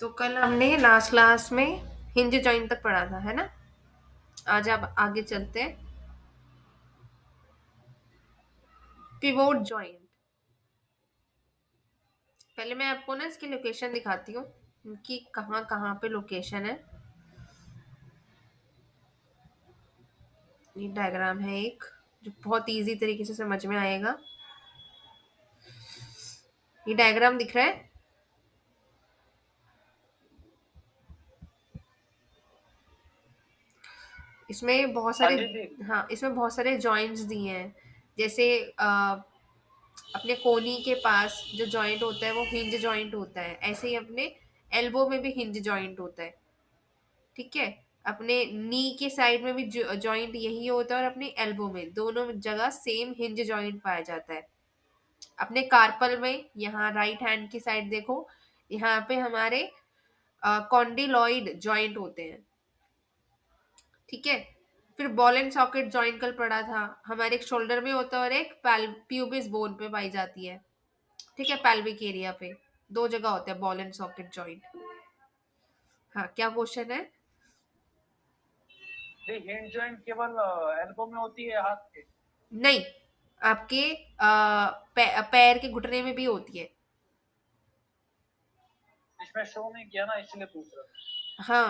तो कल हमने लास्ट क्लास में हिंज जॉइंट तक पढ़ा था, है ना? आज आप आगे चलते हैं। Pivot joint. पहले मैं आपको ना इसकी लोकेशन दिखाती हूँ कि कहाँ कहाँ पे लोकेशन है। ये डायग्राम है एक, जो बहुत इजी तरीके से समझ में आएगा। ये डायग्राम दिख रहा है। इसमें बहुत हाँ सारे जी जी। हाँ, इसमें बहुत सारे जॉइंट्स दिए हैं। जैसे अपने कोनी के पास जो जॉइंट होता है वो हिंज जॉइंट होता है। ऐसे ही अपने एल्बो में भी हिंज जॉइंट होता है। ठीक है। अपने नी के साइड में भी जॉइंट यही होता है, और अपने एल्बो में दोनों जगह सेम हिंज जॉइंट पाया जाता है। अपने कार्पल में यहाँ राइट हैंड की साइड देखो, यहाँ पे हमारे कॉन्डिलॉइड जॉइंट होते हैं। ठीक है। फिर बॉल एंड सॉकेट जॉइंट कल पड़ा था। हमारे एक शोल्डर में होता है और एक प्यूबिस बोन पे पाई जाती है। ठीक है, पैल्विक एरिया पे दो जगह होते हैं बॉल एंड सॉकेट जॉइंट। हाँ, क्या क्वेश्चन है? जी हिंड जॉइंट केवल एल्बो में होती है हाथ के। नहीं, आपके पैर के घुटने में भी होती है। इसमें शो नहीं किया ना, इसलिए पूछ रहा हूँ। हाँ,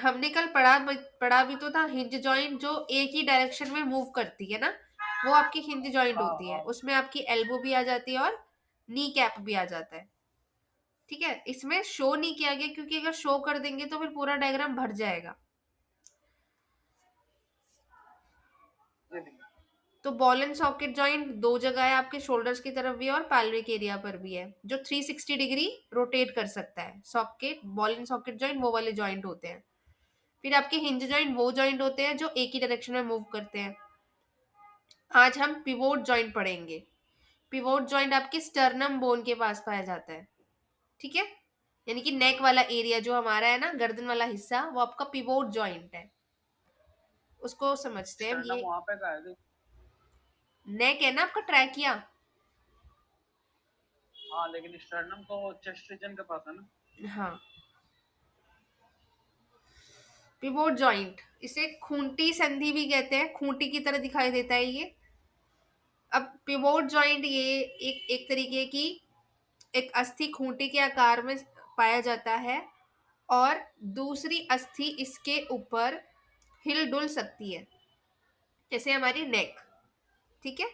हमने कल पढ़ा भी तो था। हिंज जॉइंट जो एक ही डायरेक्शन में मूव करती है ना, वो आपकी हिंज जॉइंट हाँ होती है। हाँ। उसमें आपकी एल्बो भी आ जाती है और नी कैप भी आ जाता है। ठीक है। इसमें शो नहीं किया गया क्योंकि अगर शो कर देंगे तो फिर पूरा डायग्राम भर जाएगा। जी जी। तो बॉल एंड सॉकेट जॉइंट दो जगह है, आपके शोल्डर्स की तरफ भी है और पैल्विक एरिया पर भी है, जो 360 डिग्री रोटेट कर सकता है। Socket ball and socket joint वो वाले जॉइंट होते हैं। फिर आपके हिंज जॉइंट वो जॉइंट होते हैं जो एक ही डायरेक्शन में मूव करते हैं। आज हम पिवोट जॉइंट पढ़ेंगे। पिवोट जॉइंट आपके स्टर्नम बोन के पास पाया जाता है। ठीक है। यानी कि नेक वाला एरिया जो हमारा है ना, गर्दन वाला हिस्सा, वो आपका पिवोट जॉइंट है। उसको समझते हैं अब ये। स्टर्नम वहां पे का है जी। नेक है ना आपका, ट्रैकिया। हाँ लेकिन स्टर्नम तो चेस्ट रीजन के पास है ना। हाँ, पिवोट जॉइंट इसे खूंटी संधि भी कहते हैं। खूंटी की तरह दिखाई देता है ये। अब पिवोट जॉइंट ये एक एक तरीके की एक अस्थि खूंटी के आकार में पाया जाता है, और दूसरी अस्थि इसके ऊपर हिल डुल सकती है, जैसे हमारी नेक। ठीक है।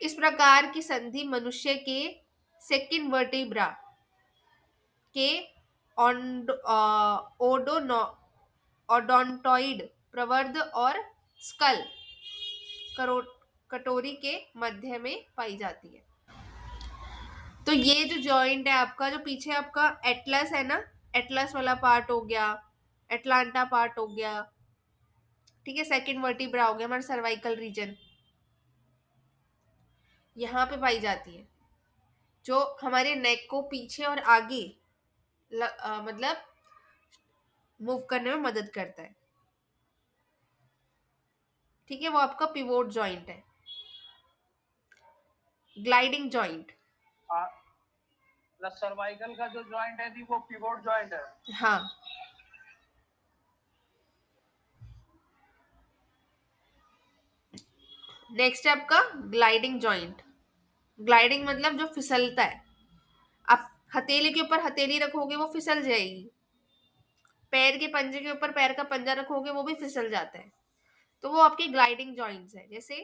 इस प्रकार की संधि मनुष्य के सेकंड वर्टिब्रा के ओडोनो ओडोंटॉइड प्रवर्ध और स्कल करो कटोरी के मध्य में पाई जाती है। तो ये जो जॉइंट है आपका, जो पीछे आपका एटलस है ना, एटलस वाला पार्ट हो गया, एटलांटा पार्ट हो गया। ठीक है। सेकंड वर्टिब्रा हो गया हमारा सर्वाइकल रीजन, यहाँ पे पाई जाती है, जो हमारे नेक को पीछे और आगे मतलब मूव करने में मदद करता है। ठीक है। वो आपका पिवोट जॉइंट है। Gliding joint. सर्वाइकल का जो जॉइंट है जी वो पिवोट जॉइंट है। हाँ, नेक्स्ट है आपका ग्लाइडिंग जॉइंट। ग्लाइडिंग मतलब जो फिसलता है। आप हथेली के ऊपर हथेली रखोगे वो फिसल जाएगी। पैर के पंजे के ऊपर पैर का पंजा रखोगे वो भी फिसल जाता है। तो वो आपकी ग्लाइडिंग जॉइंट्स है। जैसे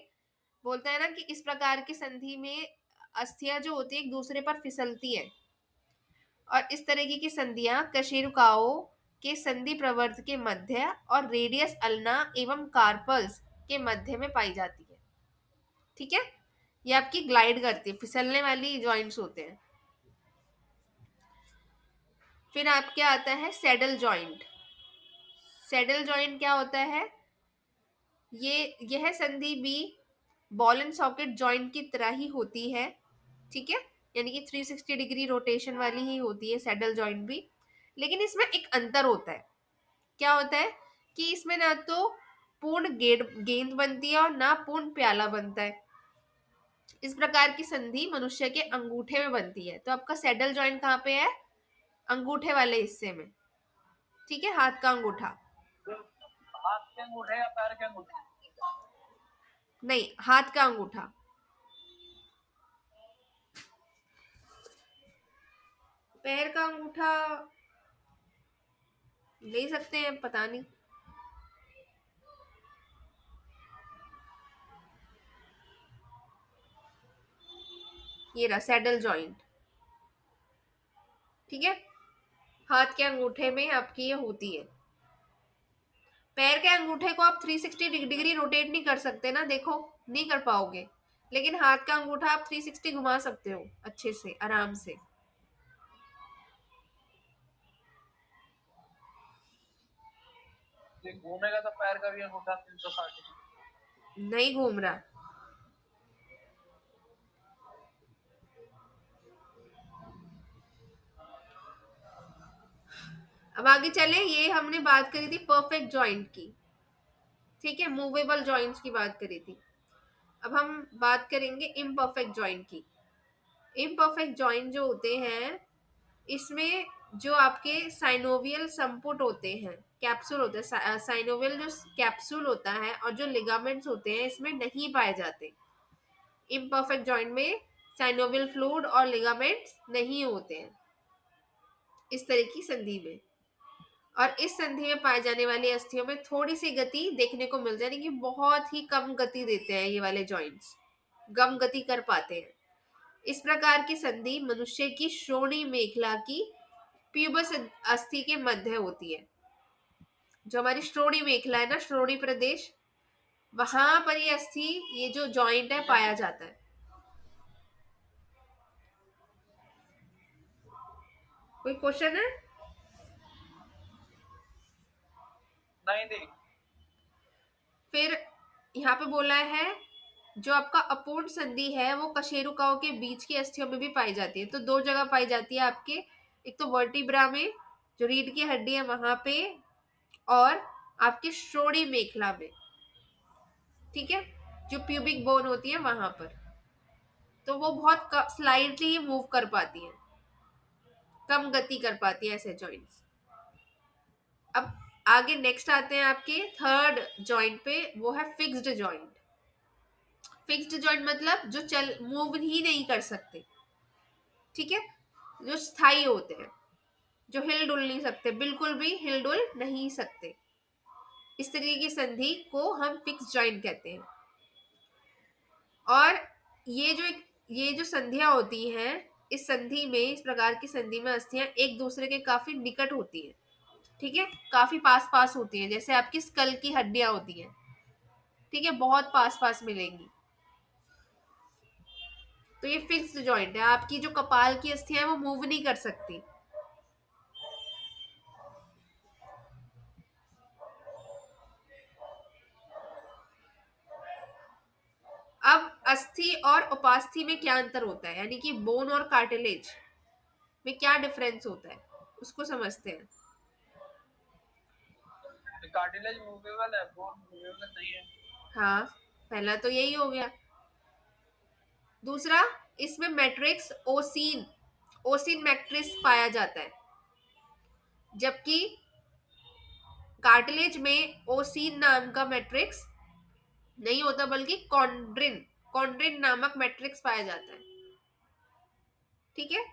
बोलता है ना कि इस प्रकार की संधि में अस्थियां जो होती है एक दूसरे पर फिसलती है, और इस तरीके की संधियां कशेरुकाओं के संधि प्रवर्त के मध्य और रेडियस अल्ना एवं कार्पल्स के मध्य में पाई जाती है। ठीक है। ये आपकी ग्लाइड करती है, फिसलने वाली जॉइंट्स होते हैं। फिर आपके आता है सैडल जॉइंट। सैडल जॉइंट क्या होता है? यह संधि भी बॉल एंड सॉकेट जॉइंट की तरह ही होती है। ठीक है। यानी कि 360 डिग्री रोटेशन वाली ही होती है सैडल जॉइंट भी। लेकिन इसमें एक अंतर होता है। क्या होता है कि इसमें ना तो पूर्ण गेंद बनती है और ना पूर्ण प्याला बनता है। इस प्रकार की संधि मनुष्य के अंगूठे में बनती है। तो आपका सैडल जॉइंट कहाँ पे है? अंगूठे वाले हिस्से में, ठीक है, हाथ का अंगूठा। जो हाथ के अंगूठे या पैर के अंगूठे? नहीं, हाथ का अंगूठा। पैर का अंगूठा ले सकते हैं, पता नहीं। ये रहा सैडल जॉइंट, ठीक है। हाथ के अंगूठे में आपकी ये होती है। पैर के अंगूठे को आप 360 डिग्री रोटेट नहीं कर सकते ना, देखो, नहीं कर पाओगे। लेकिन हाथ का अंगूठा आप 360 घुमा सकते हो अच्छे से, आराम से। ये घूमेगा तो पैर का भी अंगूठा 360 डिग्री। नहीं घूम रहा। अब आगे चले, ये हमने बात करी थी परफेक्ट जॉइंट की, ठीक है, मूवेबल जॉइंट्स की बात करी थी। अब हम बात करेंगे इम्परफेक्ट जॉइंट की। इम्परफेक्ट जॉइंट जो होते हैं, इसमें जो आपके साइनोवियल संपुट होते हैं, कैप्सूल होते हैं, साइनोवियल जो कैप्सूल होता है और जो लिगामेंट्स होते हैं, इसमें नहीं पाए जाते। इम्परफेक्ट जॉइंट में साइनोवियल फ्लूइड और लिगामेंट्स नहीं होते हैं इस तरह की संधि में। और इस संधि में पाए जाने वाली अस्थियों में थोड़ी सी गति देखने को मिल जाए, कि बहुत ही कम गति देते हैं ये वाले जॉइंट्स, कम गति कर पाते हैं। इस प्रकार की संधि मनुष्य की श्रोणि मेखला की प्यूबस अस्थि के मध्य होती है। जो हमारी श्रोणि मेखला है ना, श्रोणि प्रदेश, वहां पर ये अस्थि, ये जो जॉइंट है, पाया जाता है। कोई क्वेश्चन है? नहीं नहीं। फिर यहाँ पे बोला है, जो आपका अपूर्ण संधि है वो कशेरुकाओं के बीच की अस्थियों में भी पाई जाती है। तो दो जगह पाई जाती है आपके, एक तो वर्टिब्रा में, जो रीढ़ की हड्डी है वहां पे, और आपके श्रोणि मेखला में, ठीक है, जो प्यूबिक बोन होती है वहां पर। तो वो बहुत स्लाइटली ही मूव कर पाती है, कम गति कर पाती है ऐसे जॉइंट्स। अब आगे नेक्स्ट आते हैं आपके थर्ड जॉइंट पे, वो है फिक्स्ड जॉइंट। फिक्स्ड जॉइंट मतलब जो चल मूव ही नहीं कर सकते, ठीक है, जो स्थायी होते हैं, जो हिल डुल नहीं सकते, बिल्कुल भी हिल डुल नहीं सकते। इस तरीके की संधि को हम फिक्स जॉइंट कहते हैं। और ये जो संधियां होती हैं, इस संधि में, इस प्रकार की संधि में अस्थियां एक दूसरे के काफी निकट होती हैं, ठीक है, काफी पास पास होती हैं, जैसे आपकी स्कल की हड्डियां होती हैं, ठीक है, बहुत पास पास मिलेंगी। तो ये फिक्स्ड जॉइंट है। आपकी जो कपाल की अस्थियां हैं वो मूव नहीं कर सकती। अब अस्थि और उपास्थि में क्या अंतर होता है, यानी कि बोन और कार्टिलेज में क्या डिफरेंस होता है, उसको समझते हैं। कार्टिलेज मूवेबल है, बोन मूवेबल नहीं है। हाँ, पहला तो यही हो गया। दूसरा, इसमें मैट्रिक्स ओसीन, ओसीन मैट्रिक्स पाया जाता है, जबकि कार्टिलेज में ओसीन नाम का मैट्रिक्स नहीं होता, बल्कि कॉन्ड्रिन, कॉन्ड्रिन नामक मैट्रिक्स पाया जाता है, ठीक है।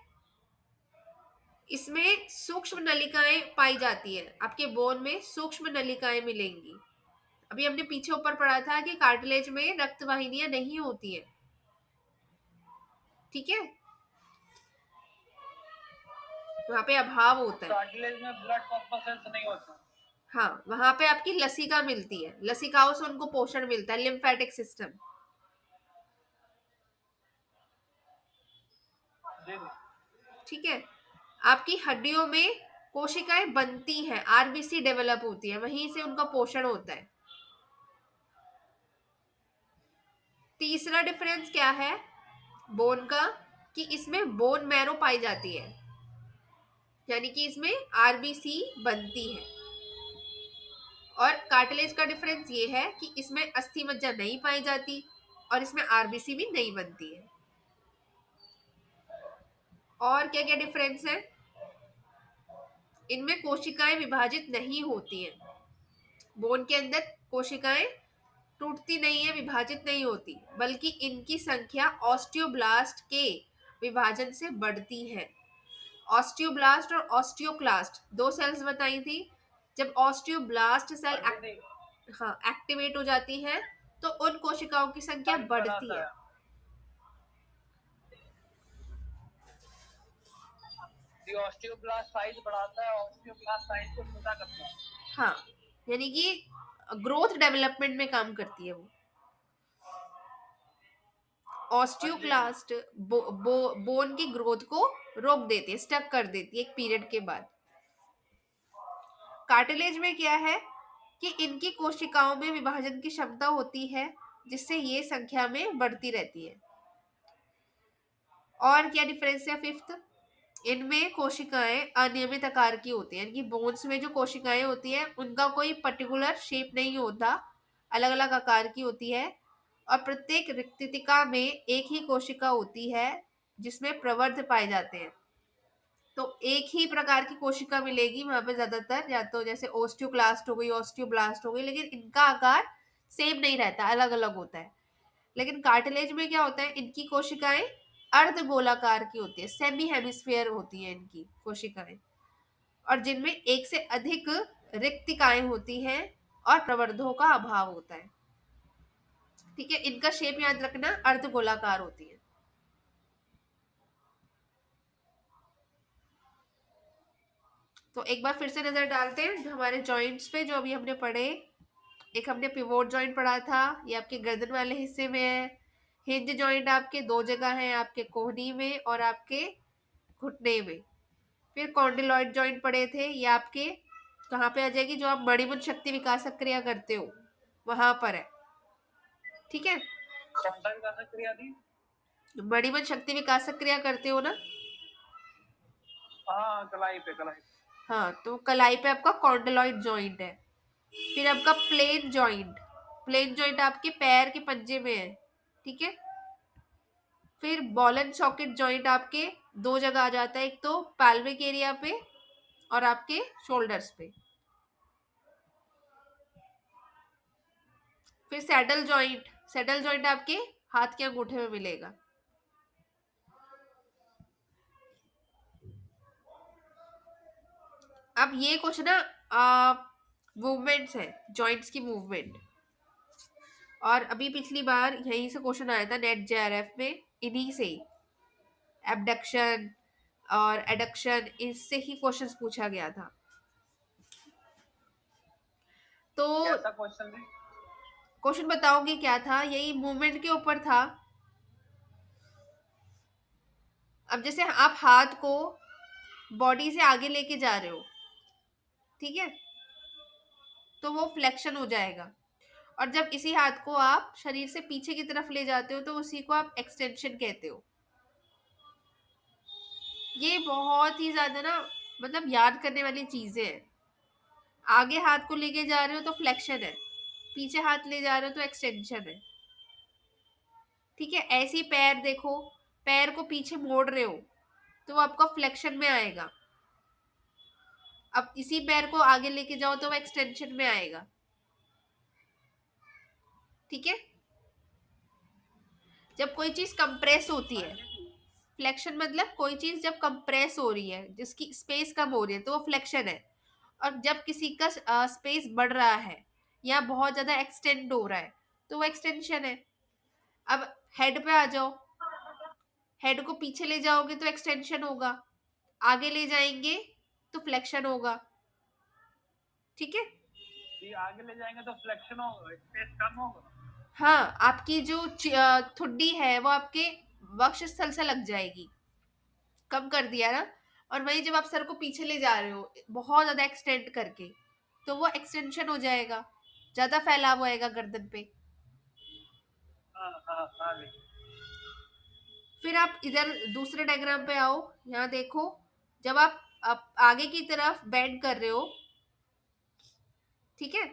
इसमें सूक्ष्म नलिकाएं पाई जाती है, आपके बोन में सूक्ष्म नलिकाएं मिलेंगी। अभी हमने पीछे ऊपर पढ़ा था कि कार्टिलेज में रक्त वाहिनियां नहीं होती है, ठीक है, वहां पे अभाव होता है। कार्टिलेज में ब्लड कॉर्पसेल्स नहीं होते। हाँ, वहां पे आपकी लसिका मिलती है, लसिकाओं से उनको पोषण मिलता है, लिम्फेटिक सिस्टम, जी जी। ठीक है। आपकी हड्डियों में कोशिकाएं बनती हैं, आरबीसी डेवलप होती है, वहीं से उनका पोषण होता है। तीसरा डिफरेंस क्या है बोन का, कि इसमें बोन मैरो पाई जाती है, यानी कि इसमें आरबीसी बनती है। और कार्टिलेज का डिफरेंस ये है कि इसमें अस्थि मज्जा नहीं पाई जाती और इसमें आरबीसी भी नहीं बनती है। और क्या क्या डिफरेंस है? इनमें कोशिकाएं विभाजित नहीं होती हैं। बोन के अंदर कोशिकाएं टूटती नहीं है, विभाजित नहीं होती, बल्कि इनकी संख्या ऑस्टियोब्लास्ट के विभाजन से बढ़ती है। ऑस्टियोब्लास्ट और ऑस्टियोक्लास्ट दो सेल्स बताई थी। जब ऑस्टियोब्लास्ट सेल और दीदी हाँ एक्टिवेट हो जाती है तो उन कोशिकाओं की संख्या साइज बढ़ती बढ़ाता है। है। दी ऑस्टियोब्लास्ट साइज बढ़ाता है, ऑस्टियोक्लास्ट साइज को छोटा करता है। हाँ, यानी कि ग्रोथ डेवलपमेंट में काम करती है वो। हाँ जी जी। ऑस्टियोक्लास्ट बोन की ग्रोथ को रोक देती है, स्टक कर देती है एक पीरियड के बाद। कार्टिलेज में क्या है कि इनकी कोशिकाओं में विभाजन की क्षमता होती है, जिससे ये संख्या में बढ़ती रहती है। और क्या डिफरेंस है फिफ्थ, इनमें कोशिकाएं अनियमित आकार की होती हैं, यानी कि बोन्स में जो कोशिकाएं होती हैं उनका कोई पर्टिकुलर शेप नहीं होता, अलग अलग आकार की होती है। और प्रत्येक रिक्तिका में एक ही कोशिका होती है जिसमें प्रवर्ध पाए जाते हैं। तो एक ही प्रकार की कोशिका मिलेगी वहां पे ज्यादातर, या तो जैसे ओस्टियोक्लास्ट हो गई, ऑस्टियोब्लास्ट हो गई, लेकिन इनका आकार सेम नहीं रहता, अलग अलग होता है। लेकिन कार्टिलेज में क्या होता है, इनकी कोशिकाएं अर्ध गोलाकार की होती है, सेमी हेमिस्फेयर होती है इनकी कोशिकाएं, और जिनमें एक से अधिक रिक्तिकाएं होती हैं और प्रवर्धों का अभाव होता है। ठीक है, इनका शेप याद रखना, अर्ध गोलाकार होती है। तो एक बार फिर से नजर डालते हैं हमारे जॉइंट्स पे जो अभी हमने पढ़े। एक हमने पिवोट जॉइंट पढ़ा था, ये आपके गर्दन वाले हिस्से में है। हिंज जॉइंट आपके दो जगह है, आपके कोहनी में और आपके घुटने में। फिर कॉन्डिलॉइड जॉइंट पढ़े थे, ये आपके कहाँ पे आ जाएगी, जो आप मणिपुर शक्ति विकास क्रिया करते हो वहां पर है। ठीक है, कौन सा विकास क्रिया थी? मणिपुर शक्ति विकास क्रिया करते हो ना। हाँ, कलाई पे कलाई पे। हाँ, तो कलाई पे आपका कॉन्डिलॉइड जॉइंट है। फिर आपका प्लेन जॉइंट, प्लेन जॉइंट आपके पैर के पंजे में है। ठीक है, फिर बॉल एंड सॉकेट जॉइंट आपके दो जगह आ जाता है, एक तो पैल्विक एरिया पे और आपके शोल्डर्स पे। फिर सैडल जॉइंट, सैडल जॉइंट आपके हाथ के अंगूठे में मिलेगा। अब ये कुछ ना मूवमेंट्स है, जॉइंट्स की मूवमेंट। और अभी पिछली बार यहीं से क्वेश्चन आया था नेट जेआरएफ में, इन्हीं से ही एबडक्शन और एडक्शन, इससे ही क्वेश्चंस पूछा गया था। तो कैसा क्वेश्चन है? क्वेश्चन बताओगे क्या था, यही मूवमेंट के ऊपर था। अब जैसे आप हाथ को बॉडी से आगे लेके जा रहे हो, ठीक है, तो वो फ्लेक्शन हो जाएगा। और जब इसी हाथ को आप शरीर से पीछे की तरफ ले जाते हो तो उसी को आप एक्सटेंशन कहते हो। ये बहुत ही ज्यादा ना, मतलब याद करने वाली चीजें हैं। आगे हाथ को लेके जा रहे हो तो फ्लेक्शन है, पीछे हाथ ले जा रहे हो तो एक्सटेंशन है। ठीक है, ऐसे ही पैर देखो, पैर को पीछे मोड़ रहे हो तो वो आपका फ्लेक्शन में आएगा। अब इसी पैर को आगे लेके जाओ तो वो एक्सटेंशन में आएगा। ठीक है, जब कोई चीज कंप्रेस होती हाँ है, जी जी। फ्लेक्शन मतलब कोई चीज जब कंप्रेस हो रही है, जिसकी स्पेस कम हो रही है, तो वो फ्लेक्शन है। और जब किसी का स्पेस बढ़ रहा है या बहुत ज्यादा एक्सटेंड हो रहा है तो वो एक्सटेंशन है। अब हेड पे आ जाओ, हेड को पीछे ले जाओगे तो एक्सटेंशन होगा, आगे ले जाएंगे तो फ्लेक्शन होगा। ठीक है, ये आगे ले जाएंगे तो फ्लेक्शन होगा, स्पेस कम होगा। हाँ, आपकी जो ठुड्डी है वो आपके वक्षस्थल से लग जाएगी, कम कर दिया ना। और वही जब आप सर को पीछे ले जा रहे हो बहुत ज्यादा एक्सटेंड करके, तो वो एक्सटेंशन हो जाएगा, ज्यादा फैलाव होएगा गर्दन पे। हाँ हाँ हाँ जी। फिर आप इधर दूसरे डायग्राम पे आओ, यहाँ देखो, जब आप आगे की तरफ बेंड कर रहे हो, ठीक है,